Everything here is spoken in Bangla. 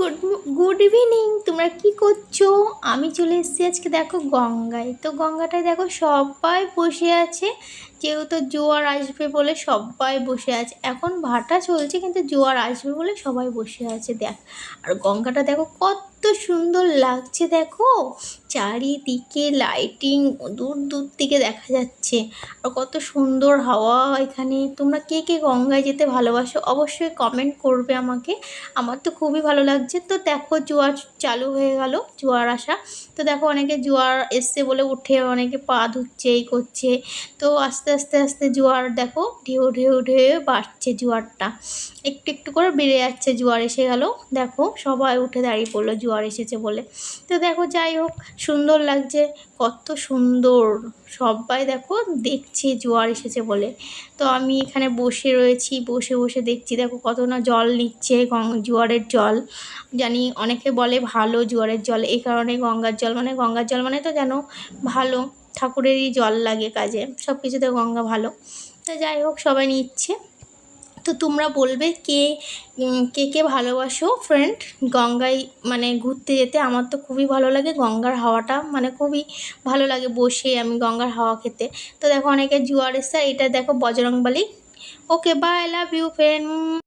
Good good evening. তোমরা কি করছো? আমি চলে এসেছি আজকে দেখো গঙ্গায়। তো গঙ্গাটায় দেখো সবাই বসে আছে, যেহেতু জোয়ার আসবে বলে সবাই বসে আছে। এখন ভাটা চলছে কিন্তু জোয়ার আসবে বলে সবাই বসে আছে। দেখ, আর গঙ্গাটা দেখো কত সুন্দর লাগছে। দেখো চারিদিকে লাইটিং, দূর দূর থেকে দেখা যাচ্ছে। আর কত সুন্দর হাওয়া এখানে। তোমরা কে কে গঙ্গায় যেতে ভালোবাসো অবশ্যই কমেন্ট করবে আমাকে। আমার তো খুবই ভালো লাগছে। তো দেখো জোয়ার চালু হয়ে গেল, জোয়ার আসা। তো দেখো অনেকে জোয়ার এসছে বলে উঠে অনেকে পা ধুচ্ছে, এই করছে। তো আস্তে আস্তে আস্তে জোয়ার দেখো ঢেউ ঢেউ ঢেউ বাড়ছে, জোয়ারটা একটু একটু করে বেড়ে যাচ্ছে। জোয়ার এসে গেল, দেখো সবাই উঠে দাঁড়িয়ে পড়লো জোয়ার এসেছে বলে। তো দেখো যাই হোক, সুন্দর লাগছে, কত সুন্দর। সবাই দেখো দেখছে জোয়ার এসেছে বলে। তো আমি এখানে বসে রয়েছি, বসে বসে দেখছি। দেখো কত না জল নিচ্ছে, জোয়ারের জল। জানি অনেকে বলে ভালো জোয়ারের জল, এই কারণে গঙ্গার জল মানে তো যেন ভালো, ঠাকুরেরই জল লাগে কাজে, সব কিছুতে গঙ্গা ভালো। তো যাই হোক সবাই নিচ্ছে। তো তোমরা বলবে কে কে কে ভালোবাসো ফ্রেন্ড গঙ্গায় মানে ঘুরতে যেতে। আমার তো খুবই ভালো লাগে গঙ্গার হাওয়াটা, মানে খুবই ভালো লাগে বসে আমি গঙ্গার হাওয়া খেতে। তো দেখো অনেকে জোয়ার এসছে, এটা দেখো Bajrangbali. Okay bye, love you friend.